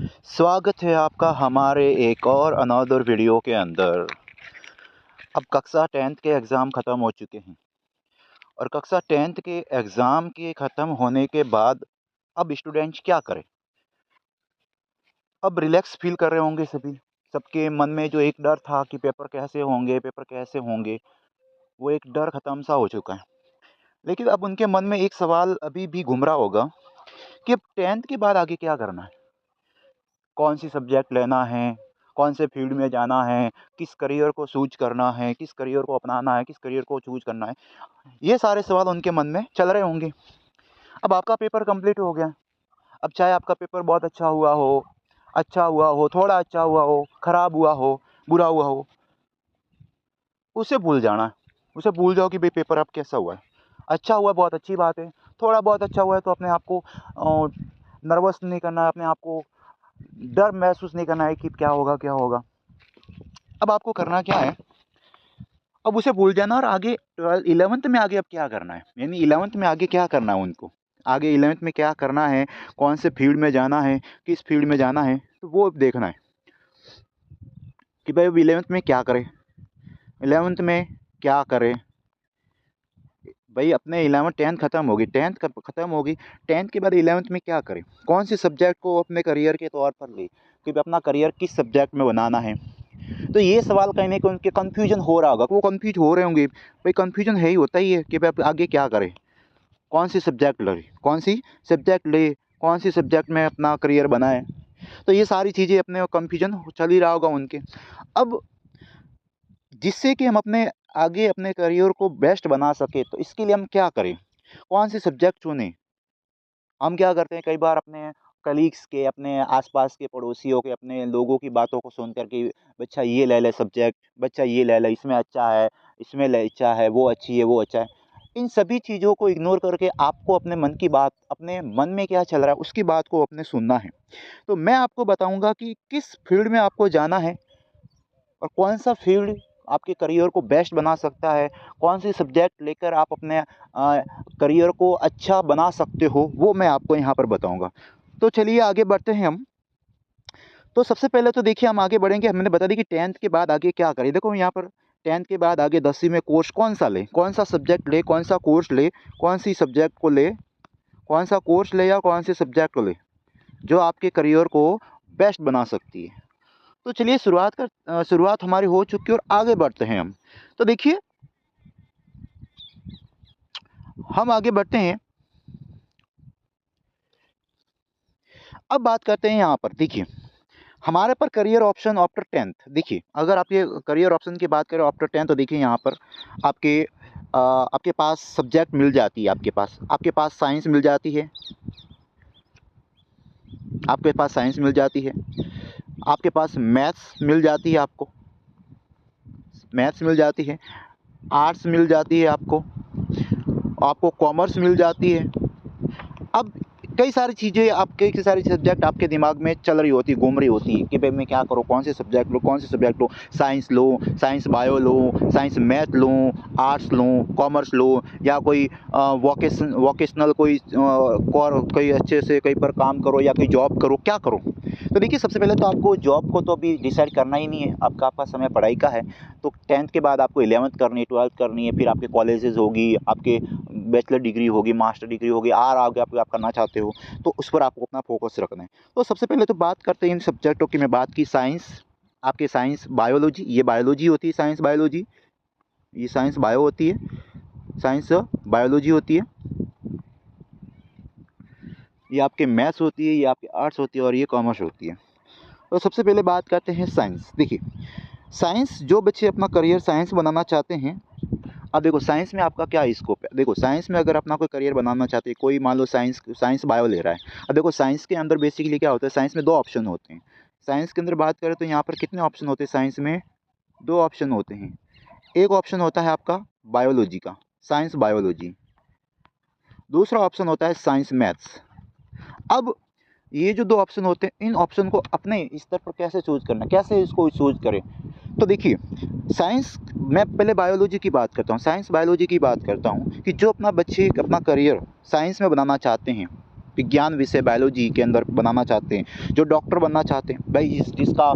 स्वागत है आपका हमारे एक और अनदर वीडियो के अंदर। अब कक्षा 10th के एग्ज़ाम ख़त्म हो चुके हैं और कक्षा 10th के एग्ज़ाम के ख़त्म होने के बाद अब स्टूडेंट्स क्या करें? अब रिलैक्स फ़ील कर रहे होंगे सभी। सबके मन में जो एक डर था कि पेपर कैसे होंगे, वो एक डर ख़त्म सा हो चुका है। लेकिन अब उनके मन में एक सवाल अभी भी घूम रहा होगा कि अब 10th के बाद आगे क्या करना है? कौन-सी सब्जेक्ट लेना है, कौन से फ़ील्ड में जाना है, किस करियर को चूज़ करना है, किस करियर को अपनाना है, किस करियर को चूज़ करना है। ये सारे सवाल उनके मन में चल रहे होंगे। अब आपका पेपर कंप्लीट हो गया। अब चाहे आपका पेपर बहुत अच्छा हुआ हो, थोड़ा अच्छा हुआ हो, ख़राब हुआ हो, बुरा हुआ हो, उसे भूल जाना है। उसे भूल जाओ कि भई पेपर अब कैसा हुआ है। अच्छा हुआ बहुत अच्छी बात है, थोड़ा बहुत अच्छा हुआ है तो अपने आप को नर्वस नहीं करना है, अपने आप को डर महसूस नहीं करना है कि क्या होगा, क्या होगा। अब आपको करना क्या है, अब उसे भूल जाना और आगे 11th में आगे अब क्या करना है, यानी 11th में आगे क्या करना है उनको। आगे 11th में क्या करना है, कौन से फ़ील्ड में जाना है, किस फ़ील्ड में जाना है, तो वो देखना है कि भाई अब 11th में क्या करें। 11th में क्या करें, भाई अपने 11th 10th ख़त्म होगी, 10th कब ख़त्म होगी, 10th के बाद 11th में क्या करें, कौन से सब्जेक्ट को अपने करियर के तौर पर लें, कि भाई अपना करियर किस सब्जेक्ट में बनाना है। तो ये सवाल कहीं न कहीं उनके कन्फ्यूजन हो रहा होगा, वो कन्फ्यूज़ हो रहे होंगे। भाई कन्फ्यूजन है ही, होता ही है कि भाई अब आगे क्या करें? कौन-सी सब्जेक्ट लें? कौन-सी सब्जेक्ट लें? कौन-सी सब्जेक्ट में अपना करियर बनाएँ? तो ये सारी चीज़ें अपने कन्फ्यूजन चल ही रहा होगा उनके। अब जिससे कि हम अपने आगे अपने करियर को बेस्ट बना सकें, तो इसके लिए हम क्या करें? कौन-से सब्जेक्ट चुनें? हम क्या करते हैं कई बार अपने कलीग्स के, अपने आस-पास के पड़ोसियों के, अपने लोगों की बातों को सुन कर के बच्चा ये ले ले सब्जेक्ट, बच्चा ये ले ले, इसमें अच्छा है, इसमें ले अच्छा है, वो अच्छी है, वो अच्छा है। इन सभी चीज़ों को इग्नोर करके आपको अपने मन की बात, अपने मन में क्या चल रहा है, उसकी बात को अपने सुनना है। तो मैं आपको बताऊँगा कि किस फ़ील्ड में आपको जाना है और कौन-सा फ़ील्ड आपके करियर को बेस्ट बना सकता है, कौन-सी सब्जेक्ट लेकर आप अपने करियर को अच्छा बना सकते हो, वो मैं आपको यहाँ पर बताऊँगा। तो चलिए आगे बढ़ते हैं हम। तो सबसे पहले तो देखिए हम आगे बढ़ेंगे, मैंने बता दी कि 10th के बाद आगे क्या करें। देखो यहाँ पर 10th के बाद आगे 10वीं में कोर्स कौन-सा लें, कौन-सा सब्जेक्ट लें, कौन-सा कोर्स लें, कौन-सी सब्जेक्ट को लें, कौन-सा कोर्स लें या कौन-से सब्जेक्ट को लें, जो आपके करियर को बेस्ट बना सकती है। तो चलिए शुरुआत हमारी हो चुकी है और आगे बढ़ते हैं हम। तो देखिए, हम आगे बढ़ते हैं। अब बात करते हैं यहाँ पर देखिए, हमारे पर करियर ऑप्शन आफ्टर 10th देखिए, अगर आप ये करियर ऑप्शन की बात करें आफ्टर 10th तो देखिए यहाँ पर आपके आपके पास सब्जेक्ट मिल जाती है, आपके पास साइंस मिल जाती है, आपके पास साइंस मिल जाती है, आपके पास मैथ्स मिल जाती है, आर्ट्स मिल जाती है आपको, आपको कॉमर्स मिल जाती है। अब कई सारी सब्जेक्ट आपके दिमाग में चल रही होती है, घूम रही होती हैं कि भाई मैं क्या करूँ, कौन से सब्जेक्ट लूँ, साइंस लूँ, साइंस बायो लूँ, साइंस मैथ लूँ, आर्ट्स लूँ, कॉमर्स लूँ या कोई वोकेशनल कोई अच्छे से कहीं पर काम करो या कोई जॉब करो, क्या करूँ? तो देखिए सबसे पहले तो आपको जॉब को तो अभी डिसाइड करना ही नहीं है, आपका समय पढ़ाई का है। तो 10th के बाद आपको 11th करनी है, 12th करनी है, फिर आपके कॉलेजेस होगी, आपके बैचलर डिग्री होगी, मास्टर डिग्री होगी, और आगे आप करना चाहते हो, तो उस पर आपको अपना फोकस रखना है। तो सबसे पहले तो बात करते हैं इन सब्जेक्टों की। मैं बात की साइंस, आपके साइंस बायोलॉजी, ये बायोलॉजी होती है, साइंस बायोलॉजी, ये साइंस बायो होती है, साइंस बायोलॉजी होती है, ये आपके मैथ्स होती है, ये आपके आर्ट्स होती है और ये कॉमर्स होती है। तो सबसे पहले बात करते हैं साइंस। देखिए साइंस, जो बच्चे अपना करियर साइंस बनाना चाहते हैं, अब देखो साइंस में आपका क्या स्कोप है। देखो साइंस में अगर अपना कोई करियर बनाना चाहते हैं, कोई मान लो साइंस साइंस बायो ले रहा है। अब देखो साइंस के अंदर बेसिकली क्या होता है, साइंस में दो ऑप्शन होते हैं। साइंस के अंदर बात करें तो यहाँ पर कितने ऑप्शन होते हैं साइंस में, दो ऑप्शन होते हैं। एक ऑप्शन होता है आपका बायोलॉजी का, साइंस बायोलॉजी, दूसरा ऑप्शन होता है साइंस मैथ्स। अब ये जो दो ऑप्शन होते हैं, इन ऑप्शन को अपने स्तर पर कैसे चूज़ करना है, कैसे इसको चूज़ करें। तो देखिए साइंस, मैं पहले बायोलॉजी की बात करता हूँ, साइंस बायोलॉजी की बात करता हूँ कि जो अपना बच्चे अपना करियर साइंस में बनाना चाहते हैं, विज्ञान विषय बायोलॉजी के अंदर बनाना चाहते हैं, जो डॉक्टर बनना चाहते हैं, भाई जिसका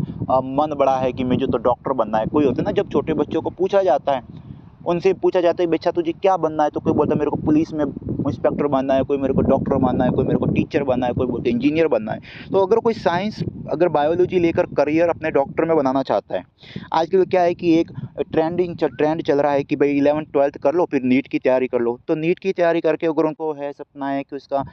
मन बड़ा है कि मुझे तो डॉक्टर बनना है। कोई होता है ना, जब छोटे बच्चों को पूछा जाता है, उनसे पूछा जाता है बच्चा तुझे क्या बनना है, तो कोई बोलता है मेरे को पुलिस में इंस्पेक्टर बनना है, कोई मेरे को डॉक्टर बनना है, कोई मेरे को टीचर बनना है, कोई बोलते इंजीनियर बनना है। तो अगर कोई साइंस अगर बायोलॉजी लेकर करियर अपने डॉक्टर में बनाना चाहता है, आजकल क्या है कि एक ट्रेंड चल रहा है कि भाई 11th-12th कर लो फिर नीट की तैयारी कर लो। तो नीट की तैयारी करके अगर उनको है सपना है कि उसका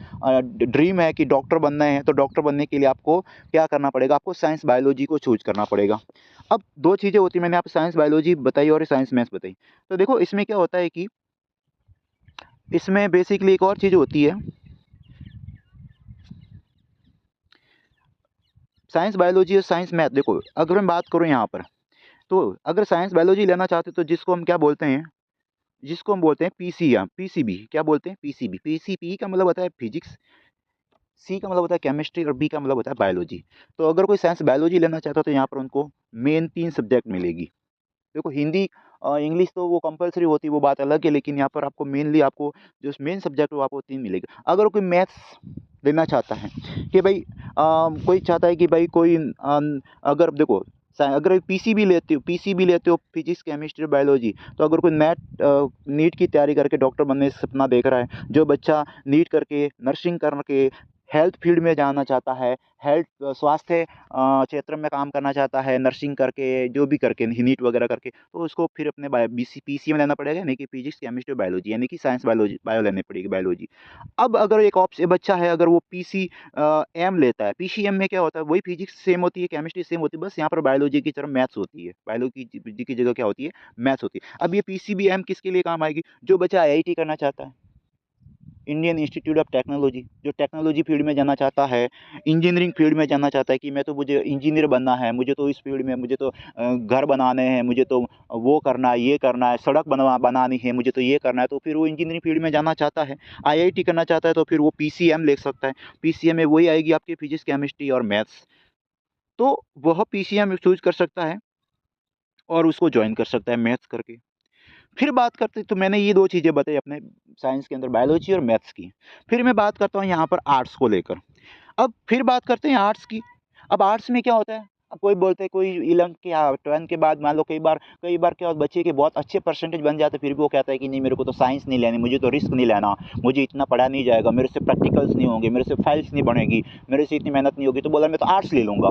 ड्रीम है कि डॉक्टर बनना है, तो डॉक्टर बनने के लिए आपको क्या करना पड़ेगा, आपको साइंस बायोलॉजी को चूज करना पड़ेगा। अब दो चीज़ें होती हैं, मैंने आपको साइंस बायोलॉजी बताई और साइंस मैथ्स बताई। तो देखो इसमें क्या होता है कि इसमें बेसिकली एक और चीज़ होती है, साइंस बायोलॉजी और साइंस मैथ। देखो अगर मैं बात करूँ यहाँ पर, तो अगर साइंस बायोलॉजी लेना चाहते हो तो जिसको हम क्या बोलते हैं, जिसको हम बोलते हैं पीसी या पीसीबी, क्या बोलते हैं पीसीबी। पीसीबी का मतलब होता है फिजिक्स, सी का मतलब होता है केमिस्ट्री और बी का मतलब होता है बायोलॉजी। तो अगर कोई साइंस बायोलॉजी लेना चाहता है तो यहाँ पर उनको मेन 3 सब्जेक्ट मिलेगी। देखो हिंदी इंग्लिश तो वो कंपलसरी होती है, वो बात अलग है, लेकिन यहाँ पर आपको मेनली आपको जो मेन सब्जेक्ट है वो आपको 3 मिलेगा। अगर कोई मैथ्स लेना चाहता है कि भाई कोई चाहता है कि भाई कोई अगर देखो अगर पीसीबी लेते हो फिजिक्स केमिस्ट्री बायोलॉजी, तो अगर कोई नीट की तैयारी करके डॉक्टर बनने का सपना देख रहा है, जो बच्चा नीट करके नर्सिंग करके हेल्थ फील्ड में जाना चाहता है, हेल्थ स्वास्थ्य क्षेत्र में काम करना चाहता है, नर्सिंग करके जो भी करके नीट वगैरह करके, तो उसको फिर अपने पीसी में लेना पड़ेगा, यानी कि फिजिक्स केमिस्ट्री बायोलॉजी, यानी कि साइंस बायोलॉजी बायो लेनी पड़ेगी बायोलॉजी। अब अगर एक ऑप्शन बच्चा है, अगर वो पीसी एम लेता है, पीसीएम में क्या होता है, वही फिजिक्स सेम होती है, केमिस्ट्री सेम होती है, बस यहाँ पर बायोलॉजी की तरफ मैथ्स होती है, बायोलॉजी की जगह क्या होती है, मैथ्स होती है। अब ये पीसीबीएम किसके लिए काम आएगी, जो बच्चा आईआईटी करना चाहता है, इंडियन इंस्टीट्यूट ऑफ टेक्नोलॉजी, जो टेक्नोलॉजी फील्ड में जाना चाहता है, इंजीनियरिंग फील्ड में जाना चाहता है कि मैं तो मुझे इंजीनियर बनना है, मुझे तो इस फील्ड में मुझे तो घर बनाने हैं, मुझे तो वो करना है, ये करना है, सड़क बनानी है, मुझे तो ये करना है, तो फिर वो इंजीनियरिंग फील्ड में जाना चाहता है, आईआईटी करना चाहता है, तो फिर वो पीसीएम ले सकता है। पीसीएम में वही आएगी आपकी फिजिक्स केमिस्ट्री और मैथ्स, तो वह पीसीएम चूज कर सकता है और उसको ज्वाइन कर सकता है मैथ्स करके। फिर बात करते हैं, तो मैंने ये 2 चीज़ें बताई अपने साइंस के अंदर, बायोलॉजी और मैथ्स की। फिर मैं बात करता हूँ यहाँ पर आर्ट्स को लेकर। अब फिर बात करते हैं आर्ट्स की। अब आर्ट्स में क्या होता है, अब कोई बोलते हैं कोई 11th के 12th के बाद मान लो कई बार क्या बच्चे के बहुत अच्छे परसेंटेज बन जाते हैं, फिर भी वो कहता है कि नहीं मेरे को तो साइंस नहीं लेनी, मुझे तो रिस्क नहीं लेना, मुझे इतना पढ़ा नहीं जाएगा, मेरे से प्रैक्टिकल्स नहीं होंगे, मेरे से फाइल्स नहीं बनेगी, मेरे से इतनी मेहनत नहीं होगी, तो बोला मैं तो आर्ट्स ले लूँगा।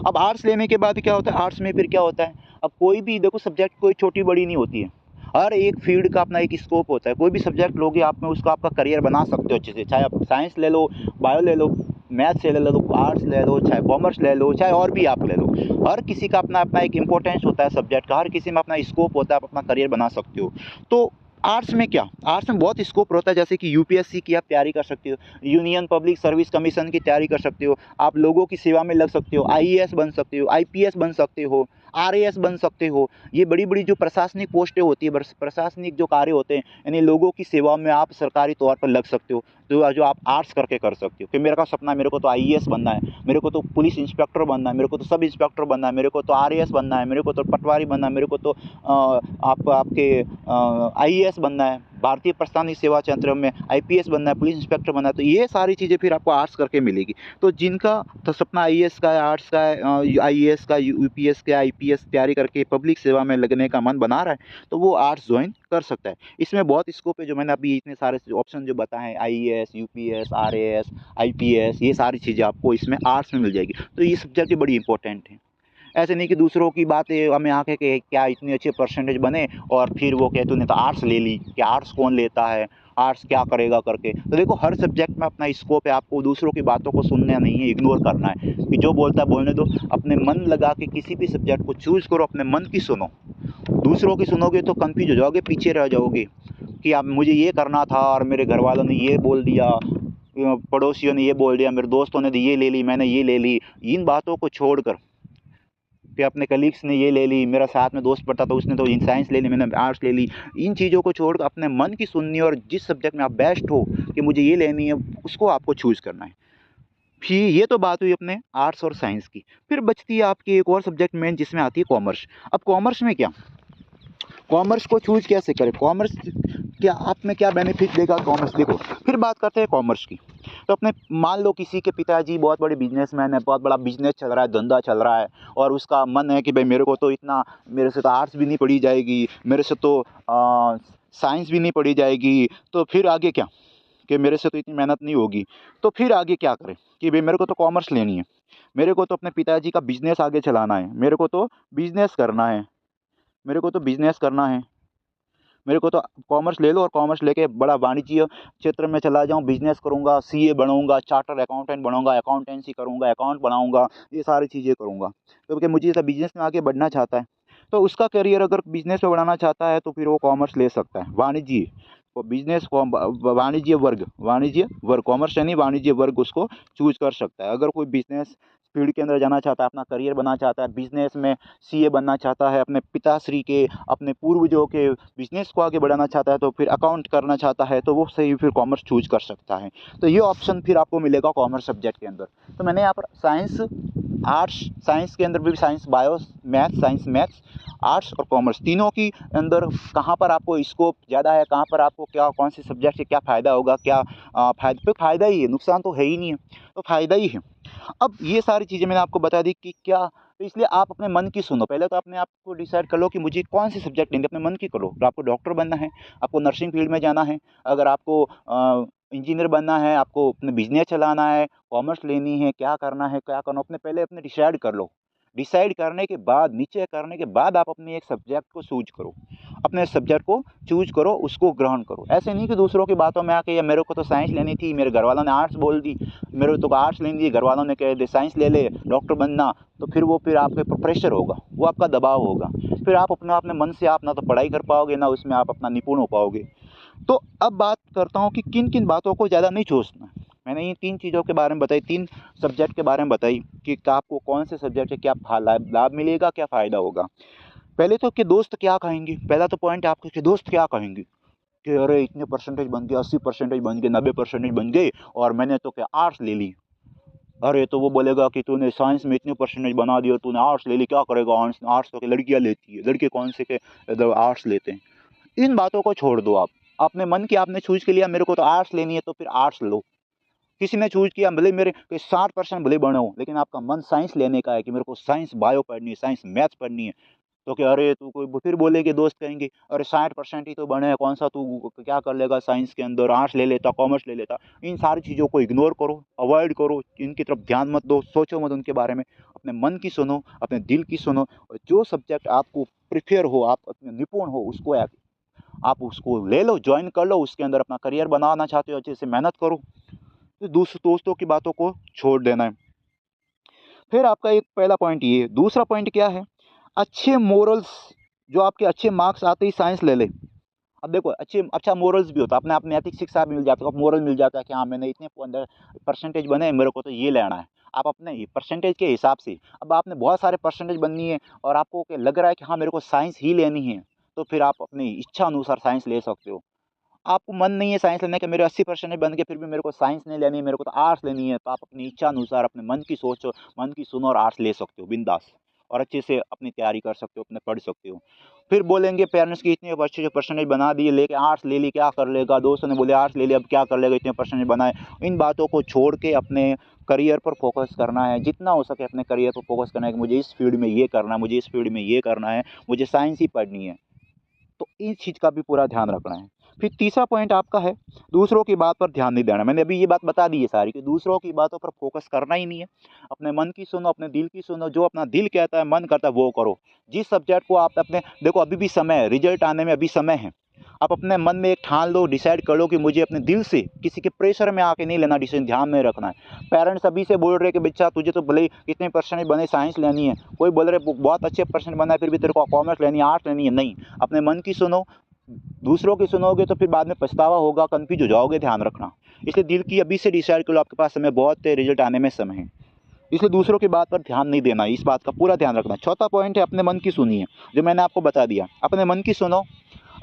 अब आर्ट्स लेने के बाद क्या होता है, आर्ट्स में फिर क्या होता है, अब कोई भी देखो सब्जेक्ट कोई छोटी बड़ी नहीं होती है, हर एक फील्ड का अपना एक स्कोप होता है। कोई भी सब्जेक्ट लोगे आप में उसका आपका करियर बना सकते हो अच्छे से, चाहे आप साइंस ले लो, बायो ले लो, मैथ्स से ले लो, आर्ट्स ले लो, चाहे कॉमर्स ले लो, चाहे और भी आप ले लो। हर किसी का अपना अपना एक इंपॉर्टेंस होता है सब्जेक्ट का, हर किसी में अपना स्कोप होता है, आप अपना करियर बना सकते हो। तो आर्ट्स में क्या, आर्ट्स में बहुत स्कोप होता है, जैसे कि यूपीएससी की आप तैयारी कर सकते हो, यूनियन पब्लिक सर्विस कमीशन की तैयारी कर सकते हो, आप लोगों की सेवा में लग सकते हो, आईएएस बन सकते हो, आईपीएस बन सकते हो, आरएएस बन सकते हो। ये बड़ी बड़ी जो प्रशासनिक पोस्टें होती है, प्रशासनिक जो कार्य होते हैं, यानी लोगों की सेवा में आप सरकारी तौर पर लग सकते हो, तो जो आप आर्ट्स करके कर सकते हो। कि मेरा का सपना है, मेरे को तो आईएएस बनना है, मेरे को तो पुलिस इंस्पेक्टर बनना है, मेरे को तो सब इंस्पेक्टर बनना है, मेरे को तो आरएएस बनना है, मेरे को तो पटवारी बनना है, मेरे को तो आपके आईएएस बनना है, भारतीय प्रशासनिक सेवा क्षेत्र में आईपीएस बनना है, पुलिस इंस्पेक्टर बनना है, तो ये सारी चीज़ें फिर आपको आर्ट्स करके मिलेगी। तो जिनका तो सपना आईएएस का है, आर्ट्स का है, आईएएस का, यूपीएस का, आईपीएस तैयारी करके पब्लिक सेवा में लगने का मन बना रहा है, तो वो आर्ट्स ज्वाइन कर सकता है। इसमें बहुत स्कोप है, जो मैंने अभी इतने सारे ऑप्शन जो बताए हैं, आईएएस, यूपीएस, आरएएस, आईपीएस, ये सारी चीज़ें आपको इसमें आर्ट्स में मिल जाएगी। तो ये सब्जेक्ट भी बड़ी इंपॉर्टेंट है। ऐसे नहीं कि दूसरों की बातें हमें आके के क्या इतने अच्छे परसेंटेज बने और फिर वो कहते तूने तो आर्ट्स ले ली, कि आर्ट्स कौन लेता है, आर्ट्स क्या करेगा करके। तो देखो हर सब्जेक्ट में अपना स्कोप है, आपको दूसरों की बातों को सुनना नहीं है, इग्नोर करना है, कि जो बोलता है बोलने दो, अपने मन लगा के किसी भी सब्जेक्ट को चूज़ करो, अपने मन की सुनो। दूसरों की सुनोगे तो कन्फ्यूज हो जाओगे, पीछे रह जाओगे कि अब मुझे ये करना था और मेरे घर वालों ने ये बोल दिया, पड़ोसियों ने ये बोल दिया, मेरे दोस्तों ने ये ले ली, मैंने ये ले ली। इन बातों को छोड़कर कि अपने कलीग्स ने ये ले ली, मेरा साथ में दोस्त पढ़ता था उसने तो साइंस ले ली, मैंने आर्ट्स ले ली, इन चीज़ों को छोड़कर अपने मन की सुननी और जिस सब्जेक्ट में आप बेस्ट हो कि मुझे ये लेनी है, उसको आपको चूज़ करना है। फिर ये तो बात हुई अपने आर्ट्स और साइंस की। फिर बचती है आपकी एक और सब्जेक्ट मेन, जिसमें आती है कॉमर्स। अब कॉमर्स में क्या, कॉमर्स को चूज कैसे करें, कॉमर्स क्या आप में क्या बेनिफिट देगा कॉमर्स। देखो फिर बात करते हैं कॉमर्स की। तो अपने मान लो किसी के पिताजी बहुत बड़े बिजनेसमैन है, बहुत बड़ा बिजनेस चल रहा है, धंधा चल रहा है, और उसका मन है कि भाई मेरे को तो इतना, मेरे से तो आर्ट्स भी नहीं पढ़ी जाएगी, मेरे से तो साइंस भी नहीं पढ़ी जाएगी, तो फिर आगे क्या, कि मेरे से तो इतनी मेहनत नहीं होगी, तो फिर आगे क्या करें कि भाई मेरे को तो कॉमर्स लेनी है, मेरे को तो अपने पिताजी का बिजनेस आगे चलाना है, मेरे को तो बिजनेस करना है, मेरे को तो बिजनेस करना है, मेरे को तो कॉमर्स ले लो और कॉमर्स लेके बड़ा वाणिज्य क्षेत्र में चला जाऊँ, बिजनेस करूँगा, सीए बनूँगा, चार्टर्ड अकाउंटेंट बनूँगा, अकाउंटेंसी करूँगा, अकाउंट बनाऊँगा, ये सारी चीज़ें करूँगा। तो क्योंकि मुझे तो बिजनेस में आगे बढ़ना चाहता है, तो उसका करियर अगर बिजनेस में बढ़ाना चाहता है तो फिर वो कॉमर्स ले सकता है। वाणिज्य वो बिजनेस वाणिज्य वर्ग, कॉमर्स यानी वाणिज्य वर्ग उसको चूज कर सकता है। अगर कोई बिजनेस फील्ड के अंदर जाना चाहता है, अपना करियर बनाना चाहता है, बिजनेस में सीए बनना चाहता है, अपने पिताश्री के, अपने पूर्वजों के बिजनेस को आगे बढ़ाना चाहता है, तो फिर अकाउंट करना चाहता है, तो वो सही फिर कॉमर्स चूज कर सकता है। तो ये ऑप्शन फिर आपको मिलेगा कॉमर्स सब्जेक्ट के अंदर। तो मैंने यहाँ पर साइंस, आर्ट्स, साइंस के अंदर भी science, bio, maths, science maths, arts और कॉमर्स तीनों की अंदर कहाँ पर आपको स्कोप ज़्यादा है, कहाँ पर आपको क्या, कौन से सब्जेक्ट से क्या फ़ायदा होगा, क्या फ़ायदा ही है, नुकसान तो है ही नहीं है, तो फ़ायदा ही है। अब ये सारी चीज़ें मैंने आपको बता दी कि क्या, तो इसलिए आप अपने मन की सुनो। पहले तो अपने आप को डिसाइड कर लो कि मुझे कौन से सब्जेक्ट लेंगे, अपने मन की करो। तो आपको डॉक्टर बनना है, आपको नर्सिंग फील्ड में जाना है, अगर आपको इंजीनियर बनना है, आपको अपने बिजनेस चलाना है, कॉमर्स लेनी है, क्या करना है, क्या करना, अपने पहले अपने डिसाइड कर लो। डिसाइड करने के बाद, नीचे करने के बाद आप अपने एक सब्जेक्ट को चूज करो, अपने सब्जेक्ट को चूज करो, उसको ग्रहण करो। ऐसे नहीं कि दूसरों की बातों में आके, या मेरे को तो साइंस लेनी थी, मेरे घर वालों ने आर्ट्स बोल दी, मेरे तो आर्ट्स लेनी थी, घर वालों ने कह दे साइंस ले ले, डॉक्टर बनना, तो फिर आपके ऊपर प्रेशर होगा, वो आपका दबाव होगा, फिर आप अपने मन से आप ना तो पढ़ाई कर पाओगे, ना उसमें आप अपना निपुण हो पाओगे। तो अब बात करता हूँ कि किन किन बातों को ज़्यादा नहीं सोचना। मैंने ये 3 चीज़ों के बारे में बताई, 3 सब्जेक्ट के बारे में बताई कि आपको कौन से सब्जेक्ट से क्या लाभ मिलेगा, क्या फ़ायदा होगा। पहले तो कि दोस्त क्या कहेंगे, पहला तो पॉइंट आपका कि दोस्त क्या कहेंगे, कि अरे इतने परसेंटेज बन गए, 80% बन गए, 90% बन गए, और मैंने तो क्या आर्ट्स ले ली। अरे तो वो बोलेगा कि तूने साइंस में इतने परसेंटेज बना दिए और तूने आर्ट्स ले ली, क्या करेगा, आर्ट्स, आर्ट्स तो लड़कियाँ लेती है, लड़के कौन से के आर्ट्स लेते हैं। इन बातों को छोड़ दो आप, अपने मन की आपने चूज के लिया मेरे को तो आर्ट्स लेनी है, तो फिर आर्ट्स लो। किसी ने चूज किया भले मेरे 60% भले बने हो, लेकिन आपका मन साइंस लेने का है कि मेरे को साइंस बायो पढ़नी है, साइंस मैथ्स पढ़नी है, तो क्या अरे तू कोई, फिर बोलेंगे दोस्त कहेंगे अरे 60% ही तो बने हैं, कौन सा तू क्या कर लेगा साइंस के अंदर, आर्ट्स ले लेता, कॉमर्स ले लेता। इन सारी चीज़ों को इग्नोर करो, अवॉइड करो, इनकी तरफ ध्यान मत दो, सोचो मत उनके बारे में, अपने मन की सुनो, अपने दिल की सुनो, और जो सब्जेक्ट आपको प्रिफेयर हो, आप अपने निपुण हो, उसको आप उसको ले लो, ज्वाइन कर लो, उसके अंदर अपना करियर बनाना चाहते हो, अच्छे से मेहनत करो। तो दोस्तों की बातों को छोड़ देना है। फिर आपका एक पहला पॉइंट ये, दूसरा पॉइंट क्या है, अच्छे मोरल्स, जो आपके अच्छे मार्क्स आते ही साइंस ले ले। अब देखो अच्छा मोरल्स भी होता है, अपने अपने नैतिक शिक्षा भी मिल जाती है, मोरल मिल जाता है कि हाँ मैंने इतने परसेंटेज बने, मेरे को तो ये लेना है। आप अपने परसेंटेज के हिसाब से, अब आपने बहुत सारे परसेंटेज बननी है और आपको लग रहा है कि हाँ मेरे को साइंस ही लेनी है, तो फिर आप अपनी इच्छा अनुसार साइंस ले सकते हो। आपको मन नहीं है साइंस लेने का, मेरे 80% बन के फिर भी मेरे को साइंस नहीं लेनी है, मेरे को तो आर्ट्स लेनी है, तो आप अपनी इच्छा अनुसार अपने मन की सोचो, मन की सुनो और आर्ट्स ले सकते हो बिंदास, और अच्छे से अपनी तैयारी कर सकते हो, अपने पढ़ सकते हो। फिर बोलेंगे पेरेंट्स की इतने अच्छे जो परसेंटेज बना दिए, लेके आर्ट्स ले ली क्या कर लेगा, दोस्तों ने बोले आर्ट्स ले लिया अब क्या कर लेगा, इतने परसेंटेज बनाए। इन बातों को छोड़ के अपने करियर पर फोकस करना है, जितना हो सके अपने करियर पर फोकस करना है कि मुझे इस फील्ड में ये करना है, मुझे इस फील्ड में ये करना है, मुझे साइंस ही पढ़नी है। तो इस चीज़ का भी पूरा ध्यान रखना है। फिर तीसरा पॉइंट आपका है, दूसरों की बात पर ध्यान नहीं देना। मैंने अभी ये बात बता दी है सारी कि दूसरों की बातों पर फोकस करना ही नहीं है, अपने मन की सुनो, अपने दिल की सुनो, जो अपना दिल कहता है, मन करता है वो करो। जिस सब्जेक्ट को आप अपने, देखो अभी भी समय है, रिजल्ट आने में अभी समय है, आप अपने मन में एक ठान लो, डिसाइड कर लो कि मुझे अपने दिल से, किसी के प्रेशर में आके नहीं लेना डिसीजन, ध्यान में रखना है। पेरेंट्स अभी से बोल रहे कि बच्चा तुझे तो भले कितने परसेंट बने साइंस लेनी है, कोई बोल रहे बहुत अच्छे परसेंट बना है फिर भी तेरे को कॉमर्स लेनी है, आर्ट्स लेनी है, नहीं, अपने मन की सुनो। दूसरों की सुनोगे तो फिर बाद में पछतावा होगा, कंफ्यूज हो जाओगे, ध्यान रखना। इसलिए दिल की अभी से डिसाइड कर लो, आपके पास समय बहुत है, रिजल्ट आने में समय है, इसलिए दूसरों की बात पर ध्यान नहीं देना, इस बात का पूरा ध्यान रखना। चौथा पॉइंट है, अपने मन की सुनिए, जो मैंने आपको बता दिया, अपने मन की सुनो,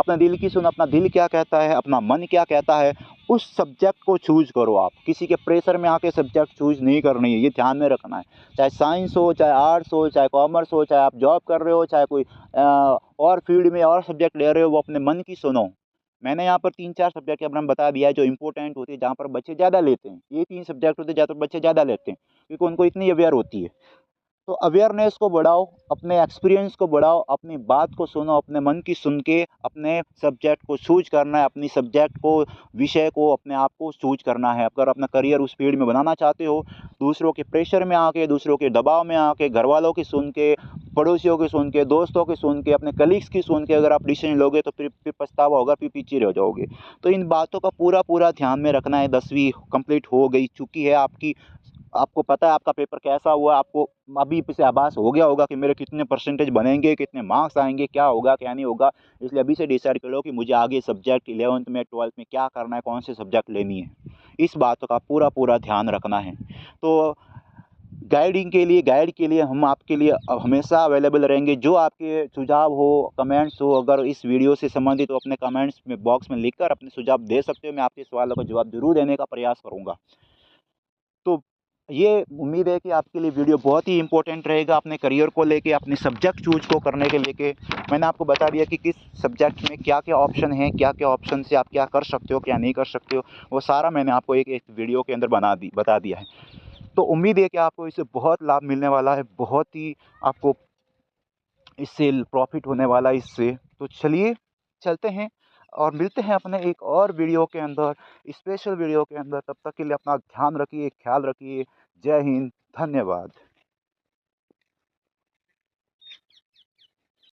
अपने दिल की सुनो, अपना दिल क्या कहता है, अपना मन क्या कहता है, उस सब्जेक्ट को चूज़ करो। आप किसी के प्रेशर में आके सब्जेक्ट चूज़ नहीं करनी है, ये ध्यान में रखना है। चाहे साइंस हो, चाहे आर्ट्स हो, चाहे कॉमर्स हो, चाहे आप जॉब कर रहे हो, चाहे कोई और फील्ड में और सब्जेक्ट ले रहे हो, वो अपने मन की सुनो। मैंने यहाँ पर 3-4 सब्जेक्ट के बारे में बता दिया है जो इम्पोर्टेंट होती है, जहाँ पर बच्चे ज़्यादा लेते हैं। ये 3 सब्जेक्ट होते हैं जहाँ पर बच्चे ज़्यादा लेते हैं, क्योंकि उनको इतनी अवेयर होती है। तो अवेयरनेस को बढ़ाओ, अपने एक्सपीरियंस को बढ़ाओ, अपनी बात को सुनो, अपने मन की सुन के अपने सब्जेक्ट को चूज़ करना है, अपनी सब्जेक्ट को, विषय को, अपने आप को चूज़ करना है। अगर अपना करियर उस फील्ड में बनाना चाहते हो, दूसरों के प्रेशर में आके, दूसरों के दबाव में आके, घरवालों की सुन के, पड़ोसियों की सुन के, दोस्तों की सुन के, अपने कलीग्स की सुन के अगर आप डिसीजन लोगे तो फिर पछतावा होगा, फिर पीछे रह जाओगे। तो इन बातों का पूरा ध्यान में रखना है। 10वीं कंप्लीट हो गई चुकी है आपकी, आपको पता है आपका पेपर कैसा हुआ, आपको अभी से आभास हो गया होगा कि मेरे कितने परसेंटेज बनेंगे, कितने मार्क्स आएंगे, क्या होगा क्या नहीं होगा। इसलिए अभी से डिसाइड कर लो कि मुझे आगे सब्जेक्ट 11th में 12th में क्या करना है, कौन से सब्जेक्ट लेनी है। इस बात का पूरा ध्यान रखना है। तो गाइड के लिए हम आपके लिए हमेशा अवेलेबल रहेंगे। जो आपके सुझाव हो, कमेंट्स हो, अगर इस वीडियो से संबंधित हो, अपने कमेंट्स में बॉक्स में लिखकर अपने सुझाव दे सकते हो। मैं आपके सवालों का जवाब ज़रूर देने का प्रयास करूँगा। तो ये उम्मीद है कि आपके लिए वीडियो बहुत ही इम्पोर्टेंट रहेगा, अपने करियर को लेके, अपने सब्जेक्ट चूज़ को करने के लेके। मैंने आपको बता दिया कि किस सब्जेक्ट में क्या-क्या ऑप्शन हैं, क्या-क्या ऑप्शन से आप क्या कर सकते हो, क्या नहीं कर सकते हो, वो सारा मैंने आपको एक वीडियो के अंदर बता दिया है। तो उम्मीद है कि आपको इससे बहुत लाभ मिलने वाला है, बहुत ही आपको इससे प्रॉफ़िट होने वाला है इससे। तो चलिए, चलते हैं और मिलते हैं अपने एक और वीडियो के अंदर, स्पेशल वीडियो के अंदर। तब तक के लिए अपना ध्यान रखिए, ख़्याल रखिए। जय हिंद, धन्यवाद।